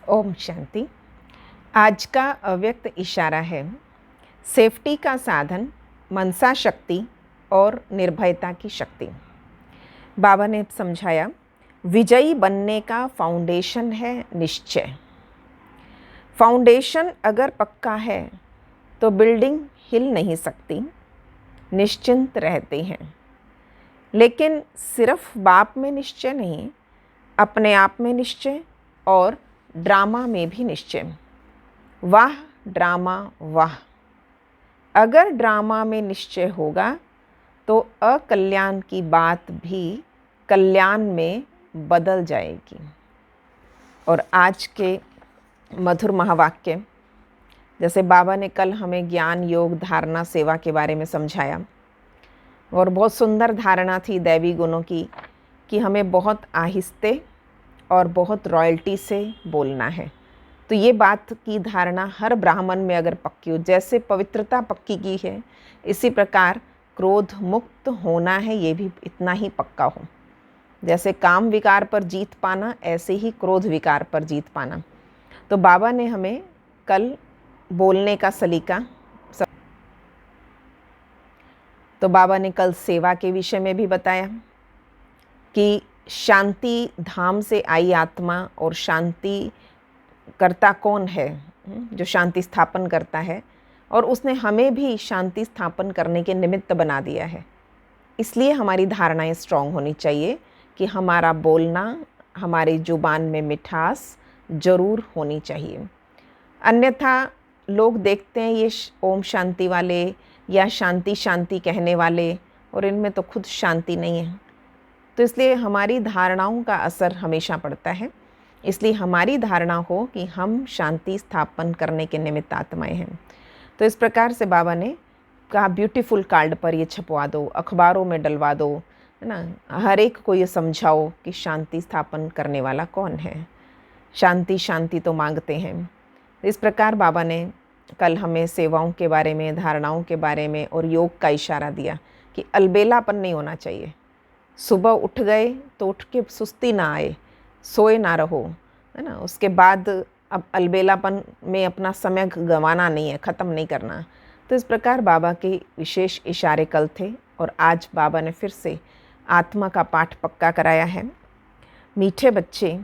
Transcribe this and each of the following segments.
ओम शांति। आज का अव्यक्त इशारा है सेफ्टी का साधन, मनसा शक्ति और निर्भयता की शक्ति। बाबा ने समझाया, विजयी बनने का फाउंडेशन है निश्चय। फाउंडेशन अगर पक्का है तो बिल्डिंग हिल नहीं सकती, निश्चिंत रहते हैं। लेकिन सिर्फ बाप में निश्चय नहीं, अपने आप में निश्चय और ड्रामा में भी निश्चय। वाह ड्रामा वाह! अगर ड्रामा में निश्चय होगा तो अकल्याण की बात भी कल्याण में बदल जाएगी। और आज के मधुर महावाक्य, जैसे बाबा ने कल हमें ज्ञान, योग, धारणा, सेवा के बारे में समझाया और बहुत सुंदर धारणा थी दैवी गुणों की कि हमें बहुत आहिस्ते और बहुत रॉयल्टी से बोलना है। तो ये बात की धारणा हर ब्राह्मण में अगर पक्की हो, जैसे पवित्रता पक्की की है, इसी प्रकार क्रोध मुक्त होना है, ये भी इतना ही पक्का हो। जैसे काम विकार पर जीत पाना, ऐसे ही क्रोध विकार पर जीत पाना। तो बाबा ने हमें कल बोलने का सलीका, तो बाबा ने कल सेवा के विषय में भी बताया कि शांति धाम से आई आत्मा और शांति करता कौन है, जो शांति स्थापन करता है, और उसने हमें भी शांति स्थापन करने के निमित्त बना दिया है। इसलिए हमारी धारणाएं स्ट्रांग होनी चाहिए कि हमारा बोलना, हमारी जुबान में मिठास जरूर होनी चाहिए। अन्यथा लोग देखते हैं ये ओम शांति वाले या शांति शांति कहने वाले, और इनमें तो खुद शांति नहीं है। तो इसलिए हमारी धारणाओं का असर हमेशा पड़ता है। इसलिए हमारी धारणा हो कि हम शांति स्थापन करने के निमित्त आत्माएं हैं। तो इस प्रकार से बाबा ने कहा, ब्यूटीफुल कार्ड पर ये छपवा दो, अखबारों में डलवा दो, है ना। हर एक को ये समझाओ कि शांति स्थापन करने वाला कौन है। शांति शांति तो मांगते हैं। इस प्रकार बाबा ने कल हमें सेवाओं के बारे में, धारणाओं के बारे में और योग का इशारा दिया कि अलबेलापन नहीं होना चाहिए। सुबह उठ गए तो उठ के सुस्ती ना आए, सोए ना रहो, है ना। उसके बाद अब अलबेलापन में अपना समय गंवाना नहीं है, ख़त्म नहीं करना। तो इस प्रकार बाबा के विशेष इशारे कल थे और आज बाबा ने फिर से आत्मा का पाठ पक्का कराया है। मीठे बच्चे,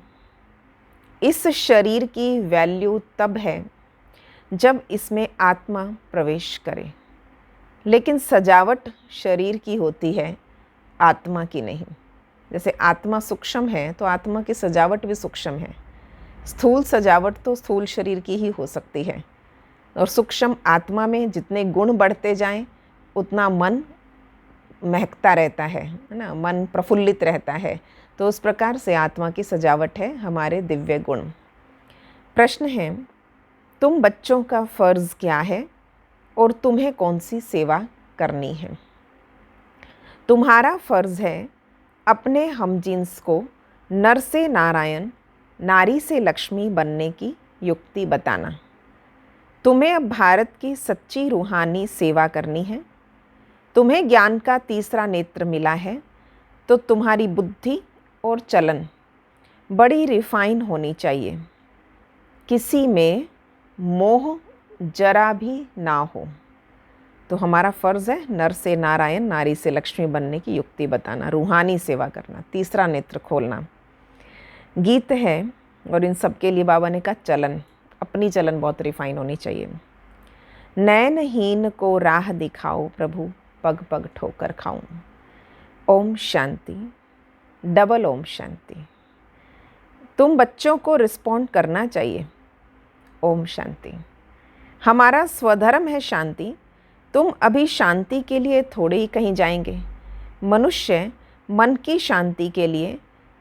इस शरीर की वैल्यू तब है जब इसमें आत्मा प्रवेश करे, लेकिन सजावट शरीर की होती है, आत्मा की नहीं। जैसे आत्मा सूक्ष्म है तो आत्मा की सजावट भी सूक्ष्म है। स्थूल सजावट तो स्थूल शरीर की ही हो सकती है, और सूक्ष्म आत्मा में जितने गुण बढ़ते जाएं उतना मन महकता रहता है ना, मन प्रफुल्लित रहता है। तो उस प्रकार से आत्मा की सजावट है हमारे दिव्य गुण। प्रश्न है, तुम बच्चों का फ़र्ज़ क्या है और तुम्हें कौन सी सेवा करनी है? तुम्हारा फ़र्ज़ है अपने हमजिन्स को नर से नारायण, नारी से लक्ष्मी बनने की युक्ति बताना। तुम्हें अब भारत की सच्ची रूहानी सेवा करनी है। तुम्हें ज्ञान का तीसरा नेत्र मिला है, तो तुम्हारी बुद्धि और चलन बड़ी रिफाइन होनी चाहिए। किसी में मोह जरा भी ना हो। तो हमारा फ़र्ज़ है नर से नारायण, नारी से लक्ष्मी बनने की युक्ति बताना, रूहानी सेवा करना, तीसरा नेत्र खोलना। गीत है और इन सब के लिए बाबा ने कहा चलन, अपनी चलन बहुत रिफाइन होनी चाहिए। नैनहीन को राह दिखाओ प्रभु, पग पग ठोकर खाऊं। ओम शांति, डबल ओम शांति। तुम बच्चों को रिस्पॉन्ड करना चाहिए। ओम शांति। हमारा स्वधर्म है शांति। तुम अभी शांति के लिए थोड़े ही कहीं जाएंगे। मनुष्य मन की शांति के लिए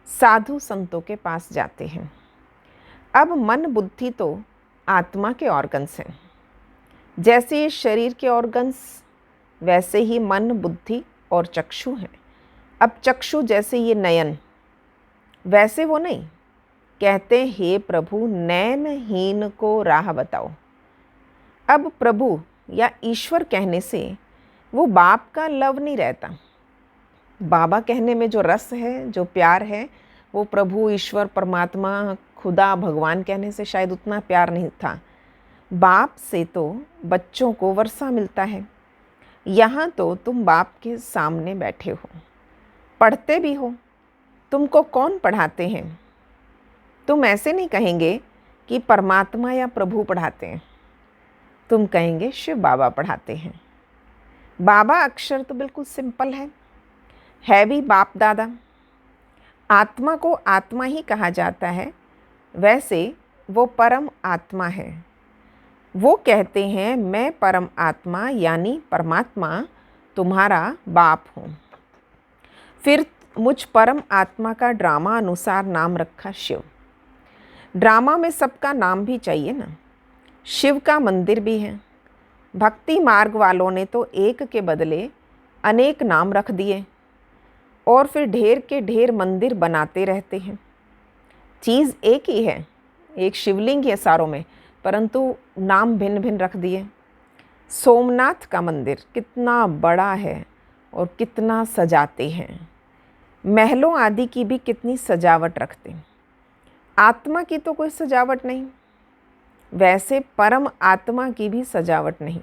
साधु संतों के पास जाते हैं। अब मन बुद्धि तो आत्मा के ऑर्गन्स हैं। जैसे ये शरीर के ऑर्गन्स, वैसे ही मन, बुद्धि और चक्षु हैं। अब चक्षु जैसे ये नयन, वैसे वो नहीं। कहते हे प्रभु, नैनहीन को राह बताओ। अब प्रभु या ईश्वर कहने से वो बाप का लव नहीं रहता। बाबा कहने में जो रस है, जो प्यार है, वो प्रभु, ईश्वर, परमात्मा, खुदा भगवान कहने से शायद उतना प्यार नहीं था। बाप से तो बच्चों को वर्षा मिलता है। यहाँ तो तुम बाप के सामने बैठे हो, पढ़ते भी हो। तुमको कौन पढ़ाते हैं? तुम ऐसे नहीं कहेंगे कि परमात्मा या प्रभु पढ़ाते हैं, तुम कहेंगे शिव बाबा पढ़ाते हैं। बाबा अक्षर तो बिल्कुल सिंपल है भी बाप दादा। आत्मा को आत्मा ही कहा जाता है, वैसे वो परम आत्मा है। वो कहते हैं मैं परम आत्मा यानी परमात्मा तुम्हारा बाप हूँ। फिर मुझ परम आत्मा का ड्रामा अनुसार नाम रखा शिव। ड्रामा में सबका नाम भी चाहिए ना। शिव का मंदिर भी है। भक्ति मार्ग वालों ने तो एक के बदले अनेक नाम रख दिए और फिर ढेर के ढेर मंदिर बनाते रहते हैं। चीज़ एक ही है, एक शिवलिंग है सारों में, परंतु नाम भिन्न भिन्न रख दिए। सोमनाथ का मंदिर कितना बड़ा है और कितना सजाते हैं। महलों आदि की भी कितनी सजावट रखते हैं। आत्मा की तो कोई सजावट नहीं, वैसे परम आत्मा की भी सजावट नहीं,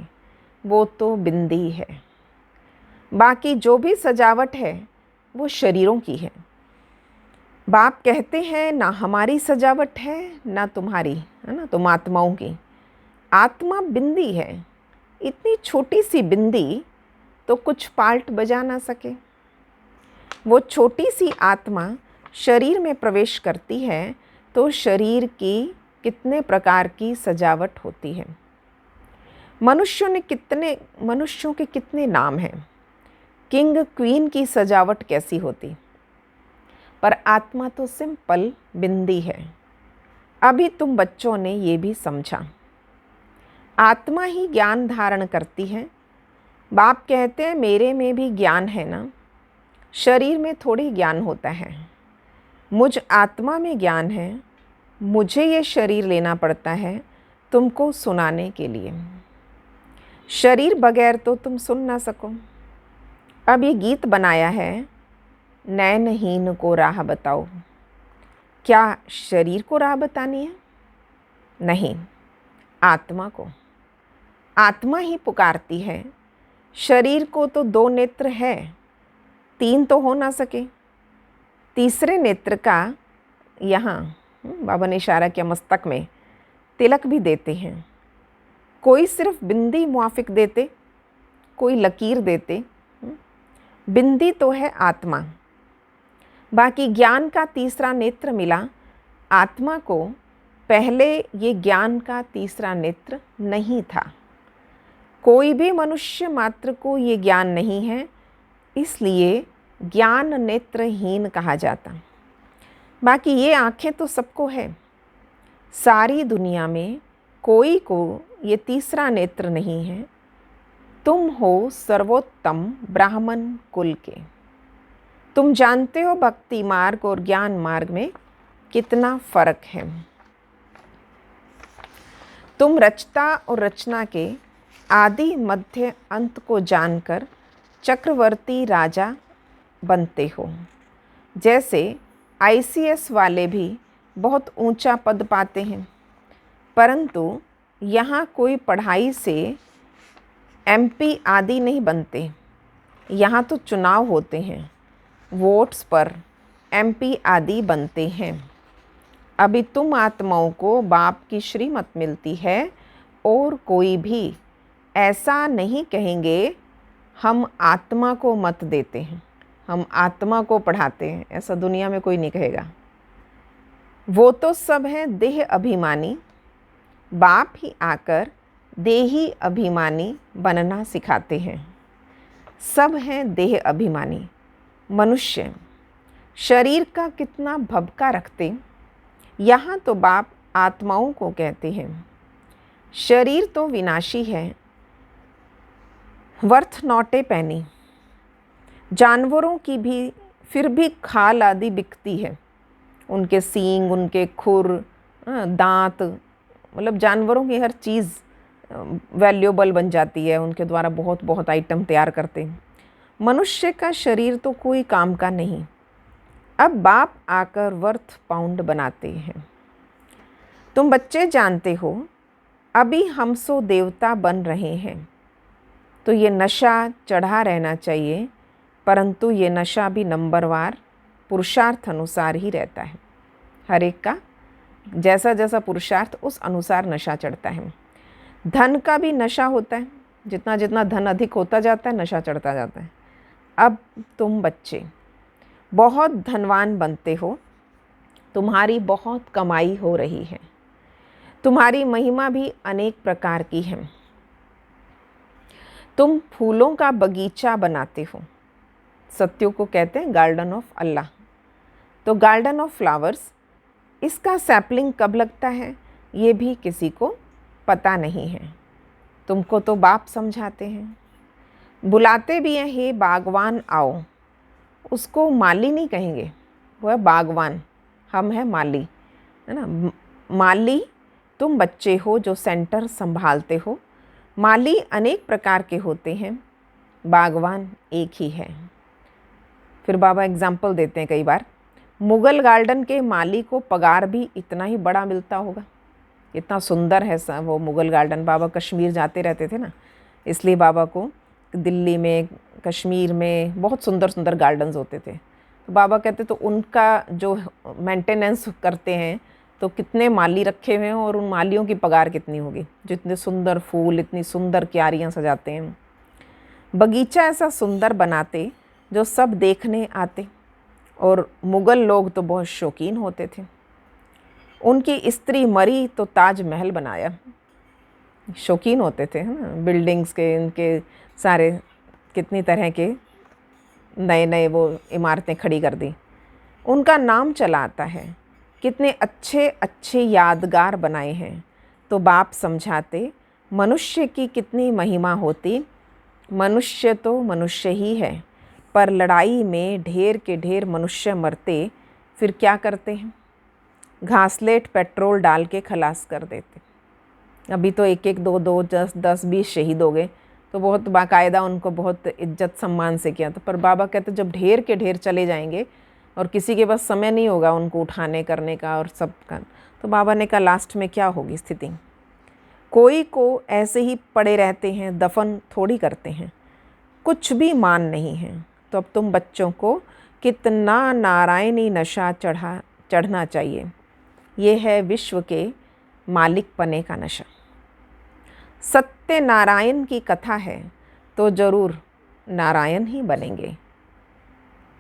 वो तो बिंदी है। बाकी जो भी सजावट है वो शरीरों की है। बाप कहते हैं ना हमारी सजावट है ना तुम्हारी, है ना, तुम आत्माओं की। आत्मा बिंदी है, इतनी छोटी सी बिंदी तो कुछ पार्ट बजा ना सके। वो छोटी सी आत्मा शरीर में प्रवेश करती है तो शरीर की कितने प्रकार की सजावट होती है। मनुष्यों के कितने नाम हैं। किंग क्वीन की सजावट कैसी होती, पर आत्मा तो सिंपल बिंदी है। अभी तुम बच्चों ने ये भी समझा, आत्मा ही ज्ञान धारण करती है। बाप कहते हैं मेरे में भी ज्ञान है ना, शरीर में थोड़ी ज्ञान होता है। मुझ आत्मा में ज्ञान है, मुझे ये शरीर लेना पड़ता है तुमको सुनाने के लिए। शरीर बगैर तो तुम सुन ना सको। अब ये गीत बनाया है, नैनहीन को राह बताओ। क्या शरीर को राह बतानी है? नहीं, आत्मा को। आत्मा ही पुकारती है। शरीर को तो 2 नेत्र है, 3 तो हो ना सके। तीसरे नेत्र का यहाँ बाबा ने इशारा किया मस्तक में तिलक भी देते हैं। कोई सिर्फ बिंदी मुआफिक देते, कोई लकीर देते। बिंदी तो है आत्मा। बाकी ज्ञान का तीसरा नेत्र मिला आत्मा को। पहले ये ज्ञान का तीसरा नेत्र नहीं था। कोई भी मनुष्य मात्र को ये ज्ञान नहीं है, इसलिए ज्ञान नेत्रहीन कहा जाता। बाकी ये आँखें तो सबको है। सारी दुनिया में कोई को ये तीसरा नेत्र नहीं है। तुम हो सर्वोत्तम ब्राह्मण कुल के। तुम जानते हो भक्ति मार्ग और ज्ञान मार्ग में कितना फर्क है। तुम रचता और रचना के आदि मध्य अंत को जानकर चक्रवर्ती राजा बनते हो। जैसे ICS वाले भी बहुत ऊंचा पद पाते हैं, परंतु यहाँ कोई पढ़ाई से MP आदि नहीं बनते। यहाँ तो चुनाव होते हैं, वोट्स पर MP आदि बनते हैं। अभी तुम आत्माओं को बाप की श्रीमत मिलती है और कोई भी ऐसा नहीं कहेंगे हम आत्मा को मत देते हैं, हम आत्मा को पढ़ाते हैं, ऐसा दुनिया में कोई नहीं कहेगा। वो तो सब हैं देह अभिमानी। बाप ही आकर देही अभिमानी बनना सिखाते हैं। सब हैं देह अभिमानी। मनुष्य शरीर का कितना भबका रखते। यहाँ तो बाप आत्माओं को कहते हैं शरीर तो विनाशी है, वर्थ नॉट ए पेनी। जानवरों की भी फिर भी खाल आदि बिकती है, उनके सींग, उनके खुर, दांत, मतलब जानवरों की हर चीज़ वैल्यूएबल बन जाती है। उनके द्वारा बहुत बहुत आइटम तैयार करते हैं। मनुष्य का शरीर तो कोई काम का नहीं। अब बाप आकर वर्थ पाउंड बनाते हैं। तुम बच्चे जानते हो अभी हम सो देवता बन रहे हैं, तो ये नशा चढ़ा रहना चाहिए, परंतु ये नशा भी नंबरवार पुरुषार्थ अनुसार ही रहता है। हर एक का जैसा जैसा पुरुषार्थ उस अनुसार नशा चढ़ता है। धन का भी नशा होता है, जितना जितना धन अधिक होता जाता है नशा चढ़ता जाता है। अब तुम बच्चे बहुत धनवान बनते हो, तुम्हारी बहुत कमाई हो रही है, तुम्हारी महिमा भी अनेक प्रकार की है। तुम फूलों का बगीचा बनाते हो, सत्यों को कहते हैं गार्डन ऑफ अल्लाह। तो गार्डन ऑफ फ्लावर्स, इसका सैपलिंग कब लगता है ये भी किसी को पता नहीं है। तुमको तो बाप समझाते हैं, बुलाते भी हैं, हे बागवान आओ। उसको माली नहीं कहेंगे, वो है बागवान, हम हैं माली, है ना। माली तुम बच्चे हो जो सेंटर संभालते हो। माली अनेक प्रकार के होते हैं, बागवान एक ही है। फिर बाबा एग्जाम्पल देते हैं, कई बार मुगल गार्डन के माली को पगार भी इतना ही बड़ा मिलता होगा, इतना सुंदर है वो मुगल गार्डन। बाबा कश्मीर जाते रहते थे ना, इसलिए बाबा को दिल्ली में, कश्मीर में बहुत सुंदर सुंदर गार्डन्स होते थे। तो बाबा कहते तो उनका जो मेंटेनेंस करते हैं तो कितने माली रखे हुए हैं और उन मालियों की पगार कितनी होगी, जो इतने सुंदर फूल, इतनी सुंदर क्यारियाँ सजाते हैं। बगीचा ऐसा सुंदर बनाते जो सब देखने आते, और मुग़ल लोग तो बहुत शौकीन होते थे। उनकी स्त्री मरी तो ताजमहल बनाया, शौकीन होते थे, है ना, बिल्डिंग्स के, इनके सारे कितनी तरह के नए नए वो इमारतें खड़ी कर दी। उनका नाम चला आता है, कितने अच्छे अच्छे यादगार बनाए हैं। तो बाप समझाते मनुष्य की कितनी महिमा होती। मनुष्य तो मनुष्य ही है, पर लड़ाई में ढेर के ढेर मनुष्य मरते, फिर क्या करते हैं, घासलेट पेट्रोल डाल के खलास कर देते। अभी तो एक एक दो दो 10-20 शहीद हो गए, तो बहुत बाकायदा उनको बहुत इज्जत सम्मान से किया। तो पर बाबा कहते जब ढेर के ढेर चले जाएंगे और किसी के पास समय नहीं होगा उनको उठाने करने का और सब का, तो बाबा ने कहा लास्ट में क्या होगी स्थिति। कोई को ऐसे ही पड़े रहते हैं, दफन थोड़ी करते हैं, कुछ भी मान नहीं है। तो अब तुम बच्चों को कितना नारायणी नशा चढ़ना चाहिए। ये है विश्व के मालिक पने का नशा। सत्य नारायण की कथा है तो जरूर नारायण ही बनेंगे।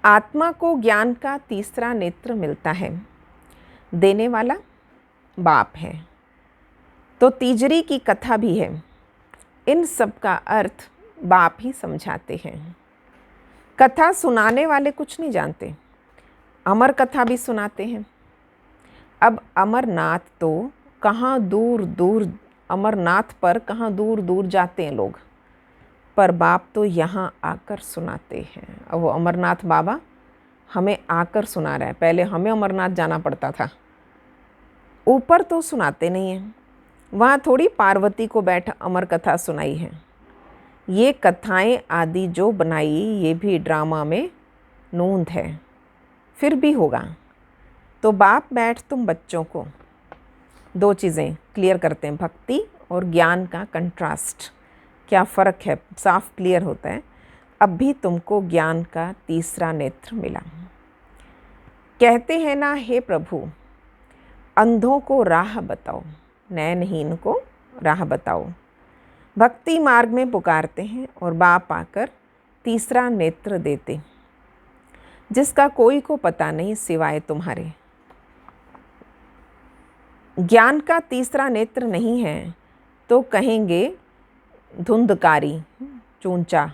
आत्मा को ज्ञान का तीसरा नेत्र मिलता है, देने वाला बाप है। तो तीजरी की कथा भी है, इन सब का अर्थ बाप ही समझाते हैं। कथा सुनाने वाले कुछ नहीं जानते, अमर कथा भी सुनाते हैं। अब अमरनाथ तो कहाँ दूर दूर, अमरनाथ पर कहाँ दूर दूर जाते हैं लोग, पर बाप तो यहाँ आकर सुनाते हैं। और वो अमरनाथ बाबा हमें आकर सुना रहा है, पहले हमें अमरनाथ जाना पड़ता था। ऊपर तो सुनाते नहीं हैं, वहाँ थोड़ी पार्वती को बैठ अमर कथा सुनाई है। ये कथाएं आदि जो बनाई ये भी ड्रामा में नूंद है, फिर भी होगा। तो बाप बैठ तुम बच्चों को दो चीज़ें क्लियर करते हैं, भक्ति और ज्ञान का कंट्रास्ट, क्या फ़र्क है, साफ क्लियर होता है। अब भी तुमको ज्ञान का तीसरा नेत्र मिला। कहते हैं ना, हे प्रभु अंधों को राह बताओ, नयनहीन को राह बताओ। भक्ति मार्ग में पुकारते हैं और बाप आकर तीसरा नेत्र देते, जिसका कोई को पता नहीं सिवाय तुम्हारे। ज्ञान का तीसरा नेत्र नहीं है तो कहेंगे धुंधकारी, चूंचा।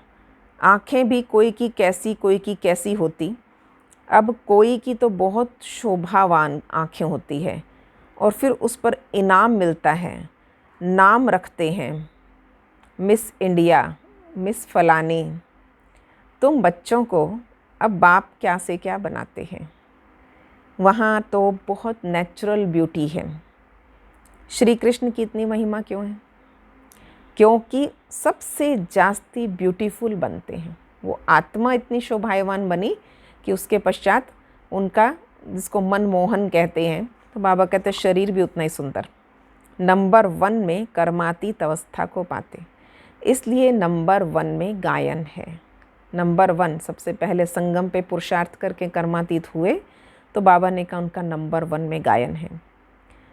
आँखें भी कोई की कैसी कोई की कैसी होती। अब कोई की तो बहुत शोभावान आँखें होती है और फिर उस पर इनाम मिलता है, नाम रखते हैं, मिस इंडिया, मिस फलानी। तुम बच्चों को अब बाप क्या से क्या बनाते हैं। वहाँ तो बहुत नेचुरल ब्यूटी है। श्री कृष्ण की इतनी महिमा क्यों है? क्योंकि सबसे जास्ती ब्यूटीफुल बनते हैं। वो आत्मा इतनी शोभायमान बनी कि उसके पश्चात उनका, जिसको मनमोहन कहते हैं, तो बाबा कहते शरीर भी उतना ही सुंदर। नंबर 1 में कर्मातीत अवस्था को पाते, इसलिए नंबर 1 में गायन है। नंबर 1 सबसे पहले संगम पे पुरुषार्थ करके कर्मातीत हुए, तो बाबा ने कहा उनका नंबर 1 में गायन है।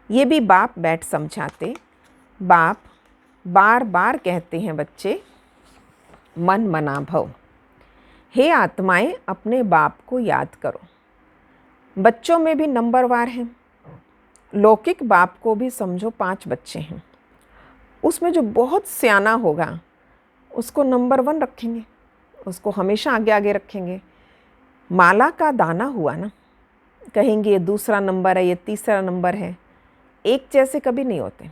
ये भी बाप बैठ समझाते। बाप बार बार कहते हैं, बच्चे मन मना भव, हे आत्माएं अपने बाप को याद करो। बच्चों में भी नंबरवार हैं। लौकिक बाप को भी समझो 5 बच्चे हैं, उसमें जो बहुत सियाना होगा उसको नंबर 1 रखेंगे, उसको हमेशा आगे आगे रखेंगे। माला का दाना हुआ ना, कहेंगे ये दूसरा नंबर है, ये तीसरा नंबर है, एक जैसे कभी नहीं होते।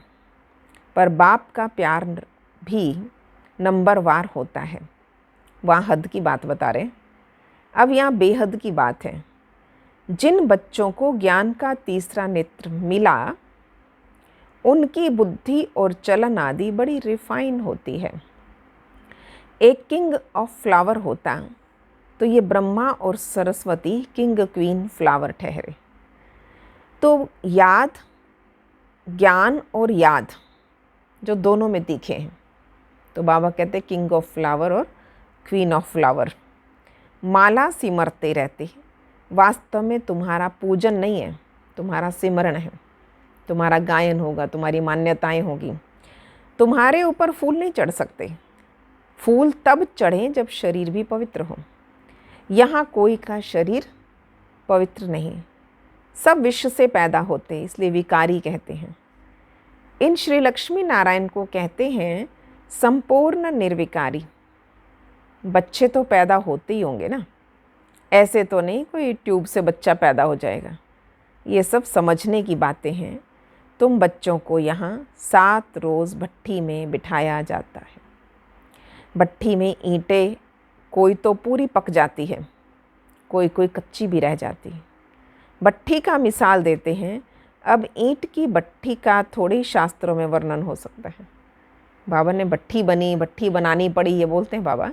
पर बाप का प्यार भी नंबरवार होता है। वहाँ हद की बात बता रहे। अब यहाँ बेहद की बात है। जिन बच्चों को ज्ञान का तीसरा नेत्र मिला, उनकी बुद्धि और चलन आदि बड़ी रिफाइन होती है। एक किंग ऑफ फ्लावर होता तो ये ब्रह्मा और सरस्वती किंग क्वीन फ्लावर ठहरे। तो याद, ज्ञान और याद जो दोनों में दिखे हैं, तो बाबा कहते किंग ऑफ फ्लावर और क्वीन ऑफ फ्लावर। माला सिमरते रहते, वास्तव में तुम्हारा पूजन नहीं है, तुम्हारा सिमरण है, तुम्हारा गायन होगा, तुम्हारी मान्यताएं होगी। तुम्हारे ऊपर फूल नहीं चढ़ सकते, फूल तब चढ़ें जब शरीर भी पवित्र हो। यहाँ कोई का शरीर पवित्र नहीं, सब विश्व से पैदा होते, इसलिए विकारी कहते हैं। इन श्री लक्ष्मी नारायण को कहते हैं संपूर्ण निर्विकारी। बच्चे तो पैदा होते ही होंगे ना, ऐसे तो नहीं कोई ट्यूब से बच्चा पैदा हो जाएगा। ये सब समझने की बातें हैं। तुम बच्चों को यहाँ 7 रोज़ भट्ठी में बिठाया जाता है। भट्ठी में ईंटें कोई तो पूरी पक जाती है, कोई कोई कच्ची भी रह जाती है। भट्ठी का मिसाल देते हैं। अब ईंट की भट्ठी का थोड़ी शास्त्रों में वर्णन हो सकता है। बाबा ने भट्ठी बनी, भट्ठी बनानी पड़ी, ये बोलते हैं बाबा।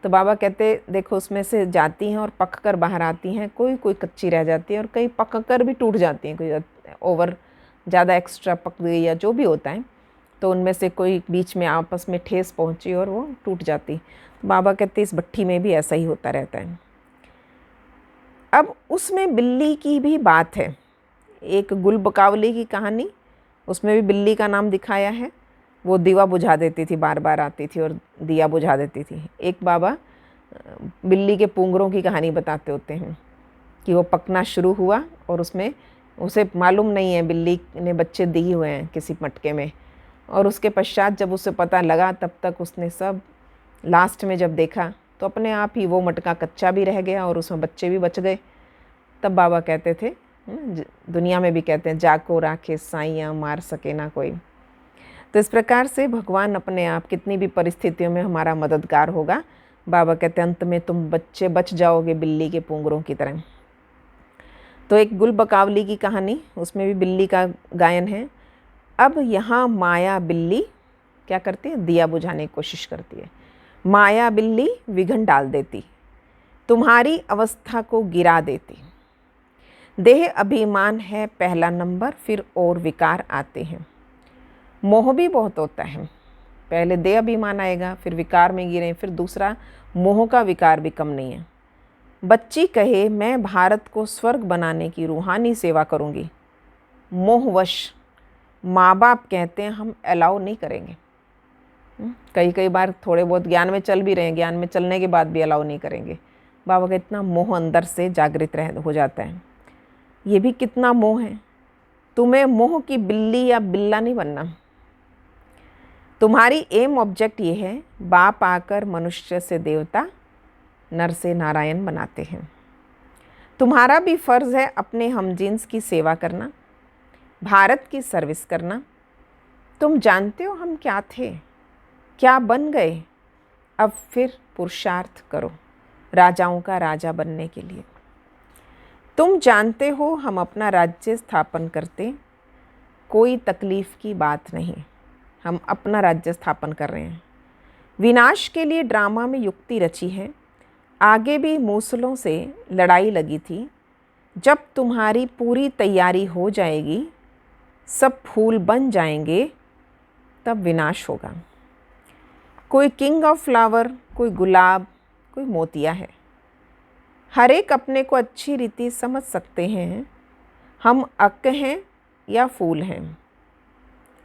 तो बाबा कहते देखो उसमें से जाती हैं और पक कर बाहर आती हैं, कोई कोई कच्ची रह जाती है और कई पक कर भी टूट जाती हैं, कोई ओवर ज़्यादा एक्स्ट्रा पक गई या जो भी होता है, तो उनमें से कोई बीच में आपस में ठेस पहुंची और वो टूट जाती। तो बाबा कहते इस भट्ठी में भी ऐसा ही होता रहता है। अब उसमें बिल्ली की भी बात है। एक गुल बकावली की कहानी, उसमें भी बिल्ली का नाम दिखाया है। वो दीवा बुझा देती थी, बार बार आती थी और दिया बुझा देती थी। एक बाबा बिल्ली के पूंगरों की कहानी बताते होते हैं कि वो पकना शुरू हुआ और उसमें उसे मालूम नहीं है बिल्ली ने बच्चे दिए हुए हैं किसी मटके में, और उसके पश्चात जब उसे पता लगा तब तक उसने सब लास्ट में जब देखा तो अपने आप ही वो मटका कच्चा भी रह गया और उसमें बच्चे भी बच गए। तब बाबा कहते थे, दुनिया में भी कहते हैं, जाको राखे साइयाँ मार सके ना कोई। तो इस प्रकार से भगवान अपने आप कितनी भी परिस्थितियों में हमारा मददगार होगा। बाबा कहते हैं अंत में तुम बच्चे बच जाओगे बिल्ली के पूंगरों की तरह। तो एक गुल बकावली की कहानी, उसमें भी बिल्ली का गायन है। अब यहाँ माया बिल्ली क्या करती है, दिया बुझाने की कोशिश करती है। माया बिल्ली विघन डाल देती, तुम्हारी अवस्था को गिरा देती। देह अभिमान है पहला नंबर, फिर और विकार आते हैं। मोह भी बहुत होता है, पहले देह अभिमान आएगा, फिर विकार में गिरे, फिर दूसरा मोह का विकार भी कम नहीं है। बच्ची कहे मैं भारत को स्वर्ग बनाने की रूहानी सेवा करूंगी, मोहवश माँ बाप कहते हैं हम अलाउ नहीं करेंगे। कई बार थोड़े बहुत ज्ञान में चल भी रहे हैं, ज्ञान में चलने के बाद भी अलाउ नहीं करेंगे। बाबा का इतना मोह अंदर से जागृत हो जाता है। ये भी कितना मोह है। तुम्हें मोह की बिल्ली या बिल्ला नहीं बनना। तुम्हारी एम ऑब्जेक्ट ये है, बाप आकर मनुष्य से देवता, नर से नारायण बनाते हैं। तुम्हारा भी फर्ज है अपने हमजिन्स की सेवा करना, भारत की सर्विस करना। तुम जानते हो हम क्या थे, क्या बन गए। अब फिर पुरुषार्थ करो राजाओं का राजा बनने के लिए। तुम जानते हो हम अपना राज्य स्थापन करते, कोई तकलीफ़ की बात नहीं, हम अपना राज्य स्थापन कर रहे हैं। विनाश के लिए ड्रामा में युक्ति रची है, आगे भी मूसलों से लड़ाई लगी थी, जब तुम्हारी पूरी तैयारी हो जाएगी, सब फूल बन जाएंगे, तब विनाश होगा। कोई किंग ऑफ फ्लावर, कोई गुलाब, कोई मोतिया है। हर एक अपने को अच्छी रीति समझ सकते हैं, हम अक्क हैं या फूल हैं।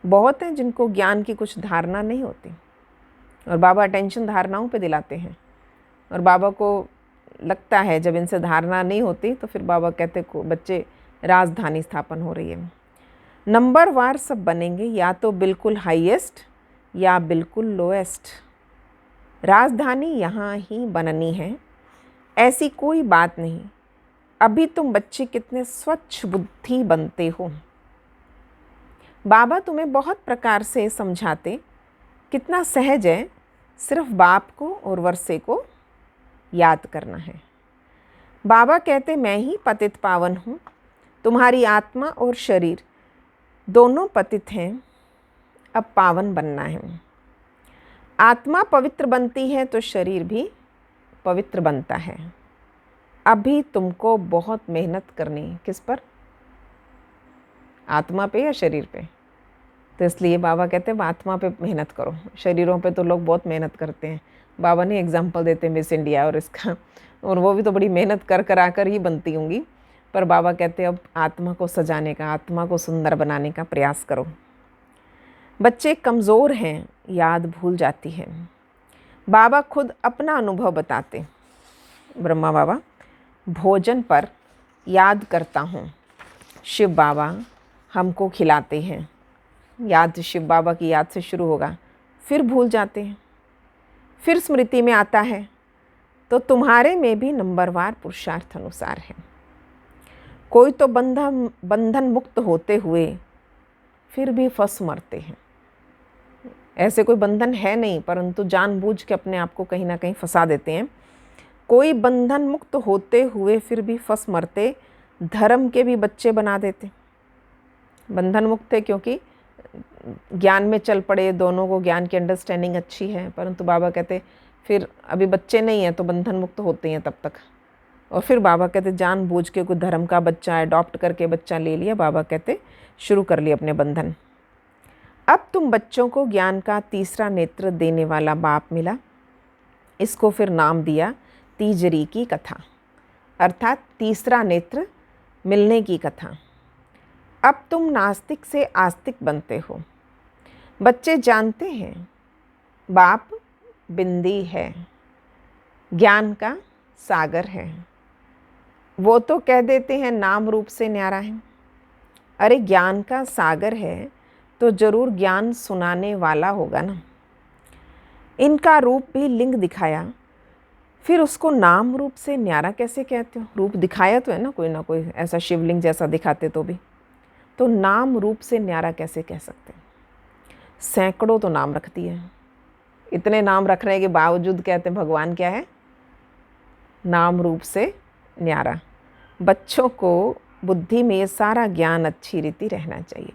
बहुत हैं जिनको ज्ञान की कुछ धारणा नहीं होती, और बाबा अटेंशन धारणाओं पे दिलाते हैं, और बाबा को लगता है जब इनसे धारणा नहीं होती तो फिर बाबा कहते को बच्चे राजधानी स्थापन हो रही है। नंबरवार सब बनेंगे, या तो बिल्कुल हाईएस्ट या बिल्कुल लोएस्ट। राजधानी यहाँ ही बननी है, ऐसी कोई बात नहीं। अभी तुम बच्चे कितने स्वच्छ बुद्धि बनते हो। बाबा तुम्हें बहुत प्रकार से समझाते, कितना सहज है, सिर्फ बाप को और वर्षे को याद करना है। बाबा कहते मैं ही पतित पावन हूँ, तुम्हारी आत्मा और शरीर दोनों पतित हैं, अब पावन बनना है। आत्मा पवित्र बनती है तो शरीर भी पवित्र बनता है। अभी तुमको बहुत मेहनत करनी, किस पर? आत्मा पे या शरीर पे? तो इसलिए बाबा कहते हैं आत्मा पे मेहनत करो, शरीरों पे तो लोग बहुत मेहनत करते हैं। बाबा ने एग्जाम्पल देते हैं मिस इंडिया और इसका, और वो भी तो बड़ी मेहनत कर आकर ही बनती होंगी। पर बाबा कहते हैं अब आत्मा को सजाने का, आत्मा को सुंदर बनाने का प्रयास करो। बच्चे कमज़ोर हैं, याद भूल जाती है। बाबा खुद अपना अनुभव बताते। ब्रह्मा बाबा, भोजन पर याद करता हूँ, शिव बाबा हमको खिलाते हैं। याद शिव बाबा की याद से शुरू होगा, फिर भूल जाते हैं, फिर स्मृति में आता है। तो तुम्हारे में भी नंबरवार पुरुषार्थ अनुसार है। कोई तो बंधन मुक्त होते हुए फिर भी फंस मरते हैं। ऐसे कोई बंधन है नहीं, परंतु जानबूझ के अपने आप को कहीं ना कहीं फंसा देते हैं। कोई बंधन मुक्त होते हुए फिर भी फंस मरते, धर्म के भी बच्चे बना देते। बंधन मुक्त है क्योंकि ज्ञान में चल पड़े, दोनों को ज्ञान की अंडरस्टैंडिंग अच्छी है, परंतु बाबा कहते फिर अभी बच्चे नहीं हैं तो बंधन मुक्त होते हैं तब तक। और फिर बाबा कहते जानबूझ के कोई धर्म का बच्चा अडॉप्ट करके बच्चा ले लिया, बाबा कहते शुरू कर लिए अपने बंधन। अब तुम बच्चों को ज्ञान का तीसरा नेत्र देने वाला बाप मिला। इसको फिर नाम दिया तीजरी की कथा, अर्थात तीसरा नेत्र मिलने की कथा। अब तुम नास्तिक से आस्तिक बनते हो। बच्चे जानते हैं बाप बिंदी है, ज्ञान का सागर है। वो तो कह देते हैं नाम रूप से न्यारा है। अरे ज्ञान का सागर है तो जरूर ज्ञान सुनाने वाला होगा ना। इनका रूप भी लिंग दिखाया, फिर उसको नाम रूप से न्यारा कैसे कहते हो? रूप दिखाया तो है ना कोई ऐसा शिवलिंग जैसा दिखाते तो भी, तो नाम रूप से न्यारा कैसे कह सकते? सैकड़ों तो नाम रखती है। इतने नाम रखने के बावजूद कहते हैं भगवान क्या है? नाम रूप से न्यारा। बच्चों को बुद्धि में ये सारा ज्ञान अच्छी रीति रहना चाहिए।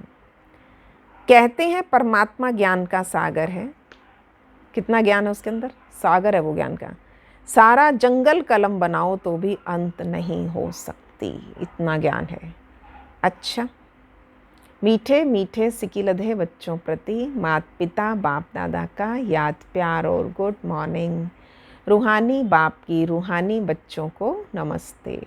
कहते हैं परमात्मा ज्ञान का सागर है। कितना ज्ञान है उसके अंदर? सागर है वो ज्ञान का। सारा जंगल कलम बनाओ तो भी अंत नहीं हो सकती, इतना ज्ञान है। अच्छा, मीठे मीठे सिकिलधे बच्चों प्रति माता पिता बाप दादा का याद प्यार और गुड मॉर्निंग। रूहानी बाप की रूहानी बच्चों को नमस्ते।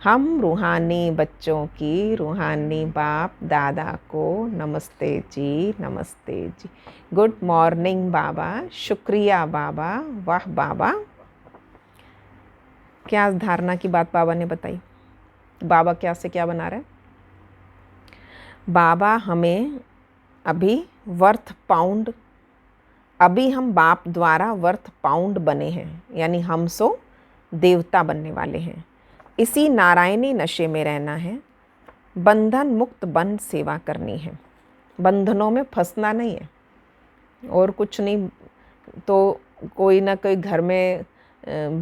हम रूहानी बच्चों की रूहानी बाप दादा को नमस्ते जी, नमस्ते जी। गुड मॉर्निंग बाबा, शुक्रिया बाबा, वाह बाबा। क्या धारणा की बात बाबा ने बताई? बाबा क्या से क्या बना रहे हैं? बाबा हमें अभी वर्थ पाउंड, अभी हम बाप द्वारा वर्थ पाउंड बने हैं, यानी हम सो देवता बनने वाले हैं। इसी नारायणी नशे में रहना है, बंधन मुक्त बन सेवा करनी है। बंधनों में फंसना नहीं है और कुछ नहीं। तो कोई ना कोई घर में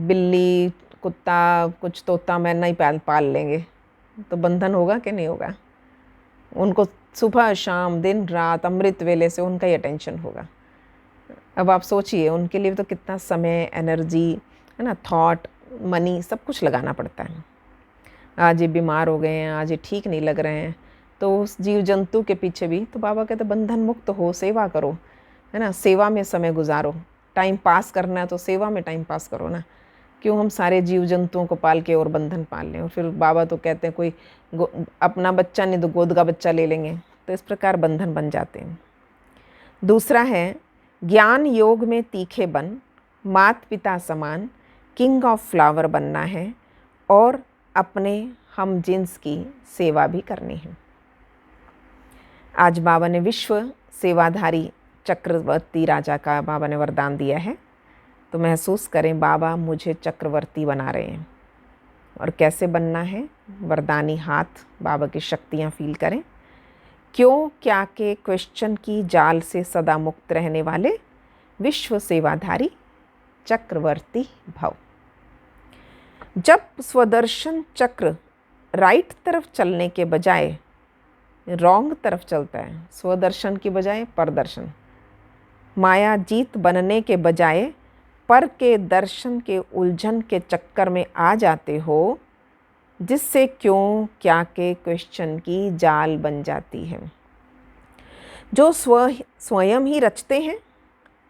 बिल्ली कुत्ता कुछ तोता मैना ही पाल लेंगे तो बंधन होगा कि नहीं होगा? उनको सुबह शाम दिन रात अमृत वेले से उनका ही अटेंशन होगा। अब आप सोचिए उनके लिए तो कितना समय, एनर्जी है ना, थॉट, मनी सब कुछ लगाना पड़ता है। आज ये बीमार हो गए हैं, आज ये ठीक नहीं लग रहे हैं, तो उस जीव जंतु के पीछे भी तो बाबा कहते बंधन मुक्त हो, सेवा करो, है ना, सेवा में समय गुजारो। टाइम पास करना है तो सेवा में टाइम पास करो ना। क्यों हम सारे जीव जंतुओं को पाल के और बंधन पाल लें। और फिर बाबा तो कहते हैं कोई अपना बच्चा नहीं तो गोद का बच्चा ले लेंगे, तो इस प्रकार बंधन बन जाते हैं। दूसरा है ज्ञान योग में तीखे बन, मात पिता समान, किंग ऑफ फ्लावर बनना है और अपने हम जिन्स की सेवा भी करनी है। आज बाबा ने विश्व सेवाधारी चक्रवर्ती राजा का बाबा ने वरदान दिया है, तो महसूस करें बाबा मुझे चक्रवर्ती बना रहे हैं। और कैसे बनना है, वरदानी हाथ बाबा की शक्तियाँ फील करें। क्यों क्या के क्वेश्चन की जाल से सदा मुक्त रहने वाले विश्व सेवाधारी चक्रवर्ती भव। जब स्वदर्शन चक्र राइट तरफ चलने के बजाय रॉन्ग तरफ चलता है, स्वदर्शन की बजाय परदर्शन, माया जीत बनने के बजाय पर के दर्शन के उलझन के चक्कर में आ जाते हो, जिससे क्यों क्या के क्वेश्चन की जाल बन जाती है। जो स्वयं ही रचते हैं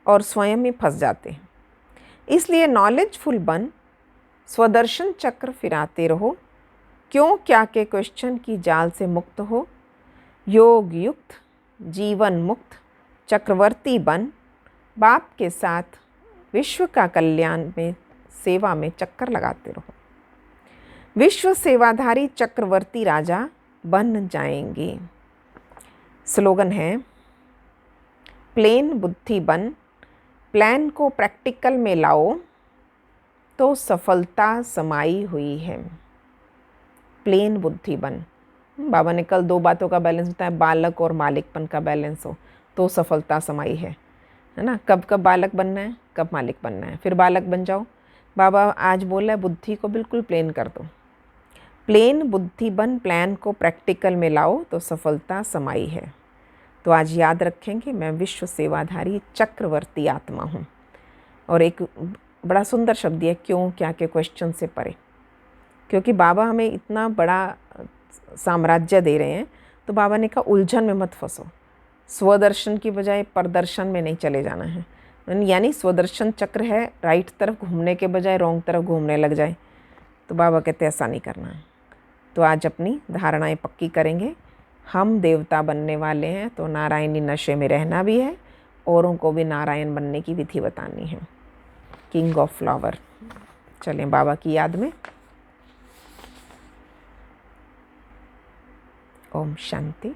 और स्वयं ही फंस जाते हैं। इसलिए नॉलेजफुल बन स्वदर्शन चक्र फिराते रहो, क्यों क्या के क्वेश्चन की जाल से मुक्त हो। योग युक्त जीवन मुक्त चक्रवर्ती बन, बाप के साथ विश्व का कल्याण में सेवा में चक्कर लगाते रहो। विश्व सेवाधारी चक्रवर्ती राजा बन जाएंगे। स्लोगन है प्लेन बुद्धि बन, प्लान को प्रैक्टिकल में लाओ तो सफलता समाई हुई है। प्लेन बुद्धि बन, बाबा ने कल 2 बातों का बैलेंस बताया, बालक और मालिकपन का बैलेंस हो तो सफलता समाई है ना। कब कब बालक बनना है, कब मालिक बनना है, फिर बालक बन जाओ। बाबा आज बोला है बुद्धि को बिल्कुल प्लेन कर दो। प्लेन बुद्धि बन, प्लान को प्रैक्टिकल में लाओ तो सफलता समाई है। तो आज याद रखेंगे मैं विश्व सेवाधारी चक्रवर्ती आत्मा हूँ। और एक बड़ा सुंदर शब्द है क्यों क्या के क्वेश्चन से परे, क्योंकि बाबा हमें इतना बड़ा साम्राज्य दे रहे हैं, तो बाबा ने कहा उलझन में मत फंसो, स्वदर्शन की बजाय परदर्शन में नहीं चले जाना है। यानी स्वदर्शन चक्र है, राइट तरफ घूमने के बजाय रॉन्ग तरफ घूमने लग जाए, तो बाबा कहते ऐसा नहीं करना है। तो आज अपनी धारणाएं पक्की करेंगे। हम देवता बनने वाले हैं, तो नारायणी नशे में रहना भी है, औरों को भी नारायण बनने की विधि बतानी है। King of flower. चलें बाबा की याद में। ओम शांति।